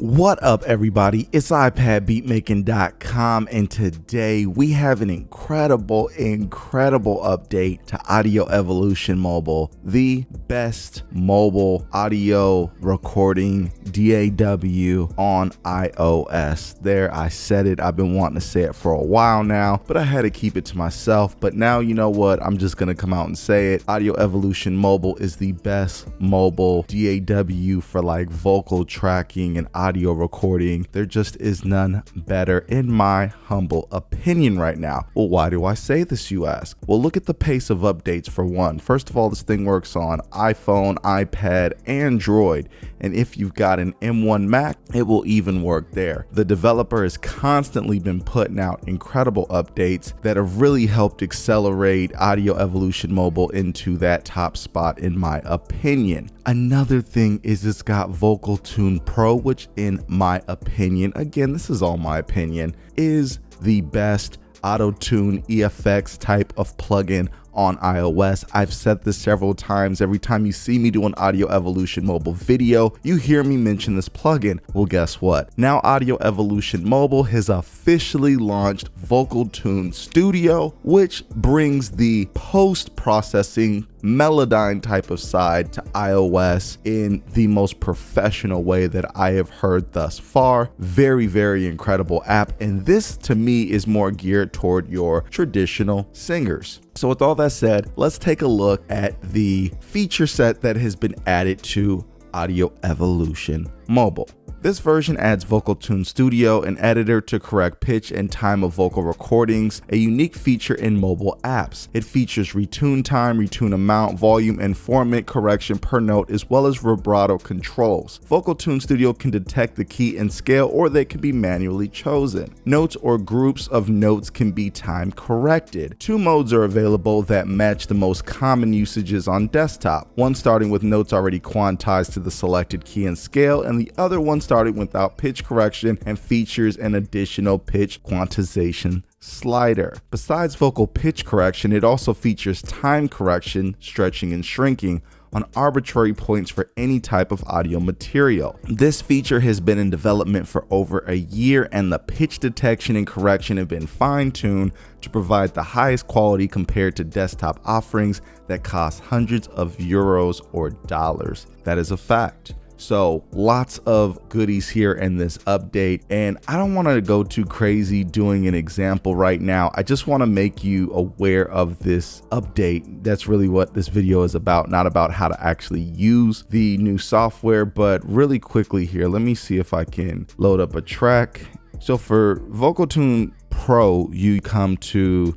What up, everybody? It's iPadBeatmaking.com, and today we have an incredible update to Audio Evolution Mobile, the best mobile audio recording DAW on iOS. There, I said it. I've been wanting to say it for a while now, but I had to keep it to myself. But now, you know what? I'm just gonna come out and say it. Audio Evolution Mobile is the best mobile DAW for like vocal tracking and audio recording. There just is none better in my humble opinion right now. Well, why do I say this, you ask? Well, look at the pace of updates for one. First of all, this thing works on iPhone, iPad, Android, and if you've got an M1 Mac, it will even work there. The developer has constantly been putting out incredible updates that have really helped accelerate Audio Evolution Mobile into that top spot in my opinion. Another thing is it's got Vocal Tune Pro, which in my opinion, again, this is all my opinion, is the best auto-tune EFX type of plugin on iOS. I've said this several times. Every time you see me do an Audio Evolution Mobile video, you hear me mention this plugin. Well, guess what? Now Audio Evolution Mobile has officially launched Vocal Tune Studio, which brings the post-processing Melodyne type of side to iOS in the most professional way that I have heard thus far. Very incredible app, and this to me is more geared toward your traditional singers. So with all that said, let's take a look at the feature set that has been added to Audio Evolution Mobile. This version adds Vocal Tune Studio, an editor to correct pitch and time of vocal recordings, a unique feature in mobile apps. It features retune time, retune amount, volume, and formant correction per note, as well as vibrato controls. Vocal Tune Studio can detect the key and scale, or they can be manually chosen. Notes or groups of notes can be time corrected. Two modes are available that match the most common usages on desktop. One starting with notes already quantized to the selected key and scale, and the other one starting without pitch correction and features an additional pitch quantization slider. Besides vocal pitch correction, it also features time correction, stretching and shrinking on arbitrary points for any type of audio material. This feature has been in development for over a year, and the pitch detection and correction have been fine-tuned to provide the highest quality compared to desktop offerings that cost hundreds of euros or dollars. That is a fact. So lots of goodies here in this update, and I don't want to go too crazy doing an example right now. I just want to make you aware of this update. That's really what this video is about, not about how to actually use the new software. But really quickly here, let me see if I can load up a track. So for Vocal Tune Pro, you come to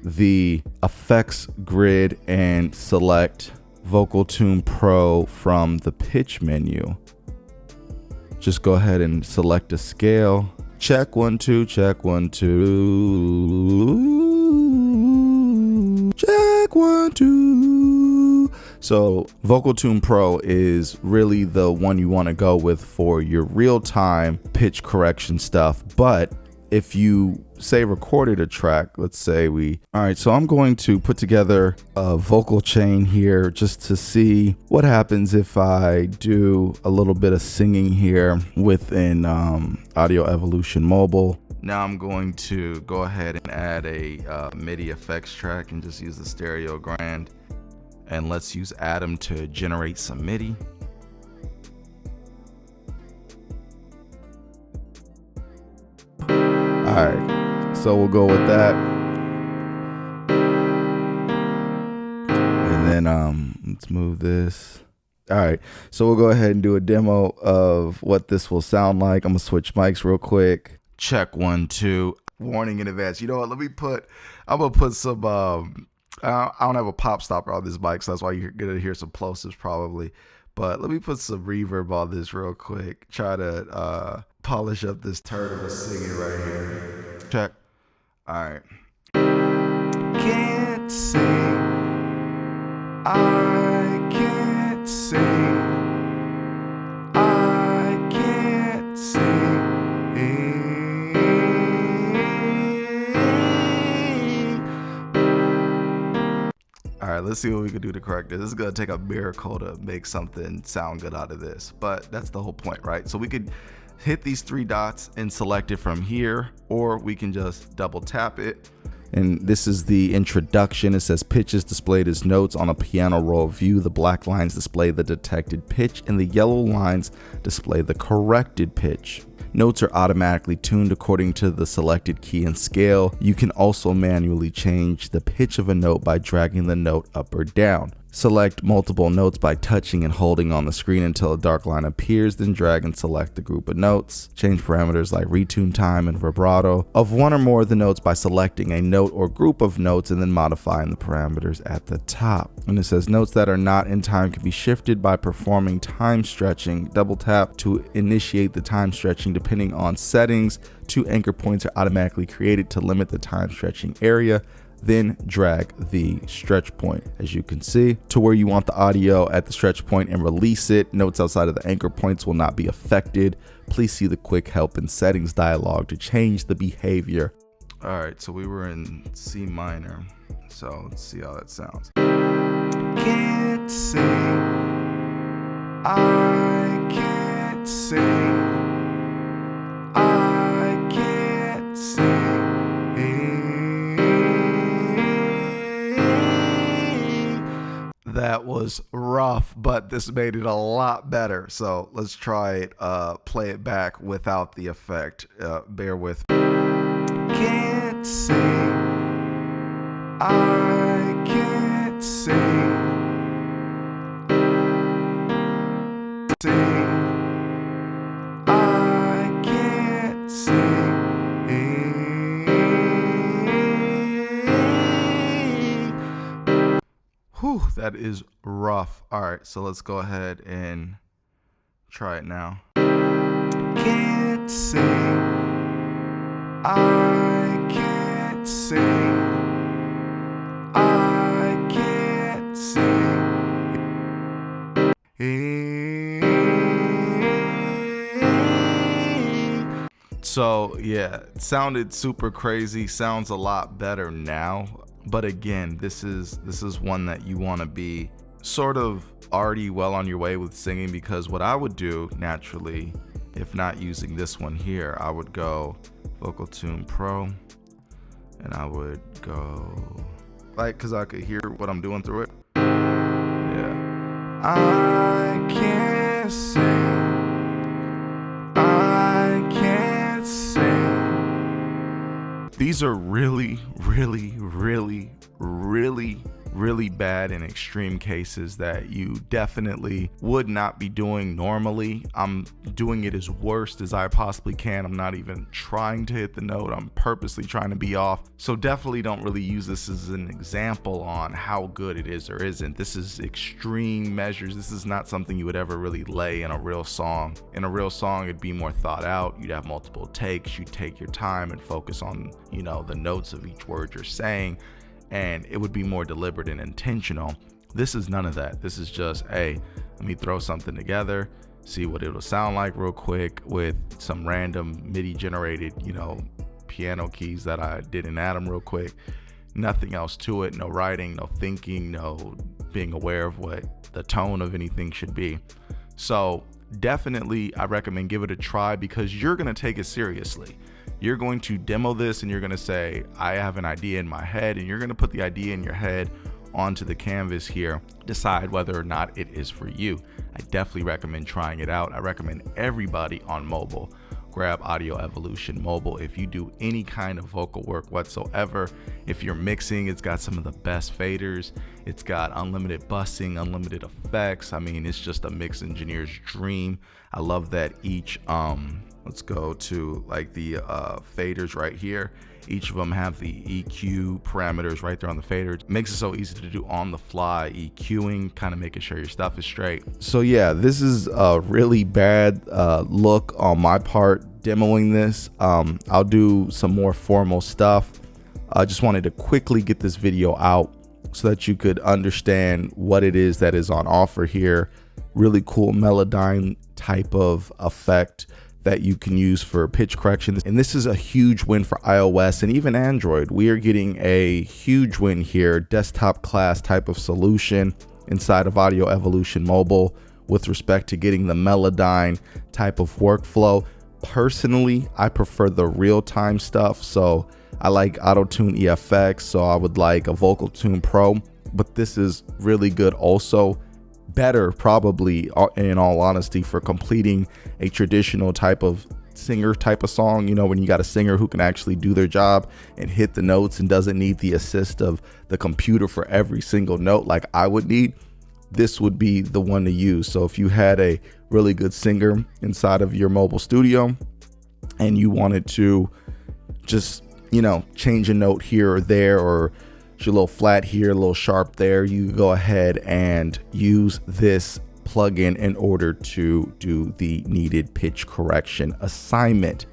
the effects grid and select Vocal Tune Pro from the pitch menu. Just go ahead and select a scale. Check 1 2, check 1 2, check 1 2. So Vocal Tune Pro is really the one you want to go with for your real-time pitch correction stuff. But if you say recorded a track, let's say all right, so I'm going to put together a vocal chain here just to see what happens if I do a little bit of singing here within Audio Evolution Mobile. Now I'm going to go ahead and add a MIDI effects track and just use the stereo grand, and let's use Atom to generate some MIDI. All right, so we'll go with that. And then let's move this. All right, so we'll go ahead and do a demo of what this will sound like. I'm gonna switch mics real quick. Check 1 2. Warning in advance. You know what? I'm gonna put some, I don't have a pop stopper on this mic, so that's why you're gonna hear some plosives probably. But let me put some reverb on this real quick. Try to polish up this turn of a singing right here. Check. All right. Can't sing. I can't sing. I can't sing. All right, let's see what we can do to correct this. This is gonna take a miracle to make something sound good out of this, but that's the whole point, right? So we could hit these three dots and select it from here, or we can just double tap it. And this is the introduction. It says pitch is displayed as notes on a piano roll view. The black lines display the detected pitch and the yellow lines display the corrected pitch. Notes are automatically tuned according to the selected key and scale. You can also manually change the pitch of a note by dragging the note up or down. Select multiple notes by touching and holding on the screen until a dark line appears, then drag and select the group of notes. Change parameters like retune time and vibrato of one or more of the notes by selecting a note or group of notes and then modifying the parameters at the top. And it says notes that are not in time can be shifted by performing time stretching. Double tap to initiate the time stretching depending on settings. 2 anchor points are automatically created to limit the time stretching area. Then drag the stretch point, as you can see, to where you want the audio at the stretch point and release it. Notes outside of the anchor points will not be affected. Please see the quick help and settings dialog to change the behavior. All right, so we were in C minor, so let's see how that sounds. Can't sing, I can't sing, I can't sing. That was rough, but this made it a lot better. So let's try it, play it back without the effect. Bear with me. Can't sing, I can't sing, sing, I can't sing. Whew, that is rough. All right, so let's go ahead and try it now. Can't sing, I can't sing, I can't sing. So yeah, it sounded super crazy. Sounds a lot better now. But again, this is one that you want to be sort of already well on your way with singing, because what I would do naturally, if not using this one here, I would go Vocal Tune Pro, and I would go like, because I could hear what I'm doing through it. Yeah. I can't sing, I can't sing. These are really, really, really, really, really bad and extreme cases that you definitely would not be doing normally. I'm doing it as worst as I possibly can. I'm not even trying to hit the note. I'm purposely trying to be off. So definitely don't really use this as an example on how good it is or isn't. This is extreme measures. This is not something you would ever really lay in a real song. In a real song, it'd be more thought out. You'd have multiple takes. You'd take your time and focus on, you know, the notes of each word you're saying, and it would be more deliberate and intentional. This is none of that. This is just, hey, let me throw something together, see what it'll sound like real quick with some random MIDI generated, you know, piano keys that I did in Atom real quick. Nothing else to it. No writing, no thinking, no being aware of what the tone of anything should be. So definitely I recommend give it a try, because you're going to take it seriously. You're going to demo this and you're going to say, I have an idea in my head, and you're going to put the idea in your head onto the canvas here, decide whether or not it is for you. I definitely recommend trying it out. I recommend everybody on mobile grab Audio Evolution Mobile. If you do any kind of vocal work whatsoever, if you're mixing, it's got some of the best faders. It's got unlimited bussing, unlimited effects. I mean, it's just a mix engineer's dream. I love that each, let's go to like the faders right here. Each of them have the EQ parameters right there on the fader. It makes it so easy to do on the fly EQing, kind of making sure your stuff is straight. So yeah, this is a really bad look on my part demoing this. I'll do some more formal stuff. I just wanted to quickly get this video out so that you could understand what it is that is on offer here. Really cool Melodyne type of effect that you can use for pitch correction. And this is a huge win for iOS and even Android. We are getting a huge win here, desktop class type of solution inside of Audio Evolution Mobile with respect to getting the Melodyne type of workflow. Personally, I prefer the real-time stuff. So I like Auto-Tune EFX, so I would like a Vocal Tune Pro, but this is really good also. Better probably, in all honesty, for completing a traditional type of singer type of song, when you got a singer who can actually do their job and hit the notes and doesn't need the assist of the computer for every single note like I would need. This would be the one to use. So if you had a really good singer inside of your mobile studio and you wanted to just, change a note here or there, or you're a little flat here, a little sharp there, you go ahead and use this plugin in order to do the needed pitch correction assignment.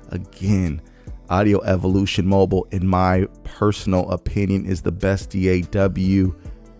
Again, Audio Evolution Mobile, in my personal opinion, is the best DAW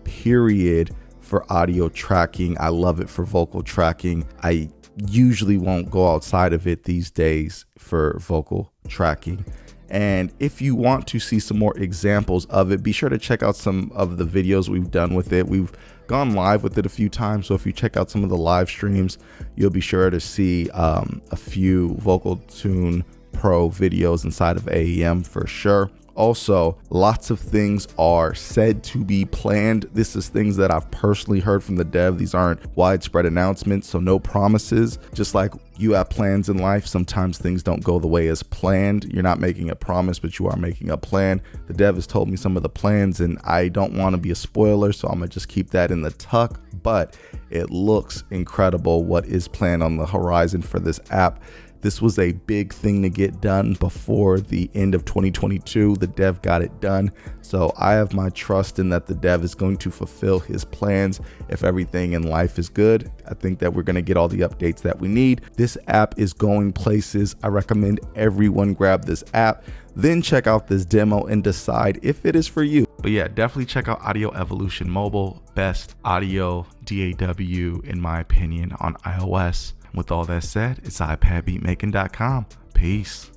period for audio tracking. I love it for vocal tracking. I usually won't go outside of it these days for vocal tracking. And if you want to see some more examples of it, be sure to check out some of the videos we've done with it. We've gone live with it a few times, so if you check out some of the live streams, you'll be sure to see a few Vocal Tune Pro videos inside of AEM for sure. Also, lots of things are said to be planned. This is things that I've personally heard from the dev. These aren't widespread announcements, so no promises. Just like you have plans in life, sometimes things don't go the way as planned. You're not making a promise, but you are making a plan. The dev has told me some of the plans, and I don't want to be a spoiler, so I'm gonna just keep that in the tuck, but it looks incredible what is planned on the horizon for this app. This was a big thing to get done before the end of 2022. The dev got it done. So I have my trust in that the dev is going to fulfill his plans. If everything in life is good, I think that we're going to get all the updates that we need. This app is going places. I recommend everyone grab this app, then check out this demo and decide if it is for you. But yeah, definitely check out Audio Evolution Mobile, best audio DAW in my opinion on iOS. With all that said, it's iPadBeatmaking.com. Peace.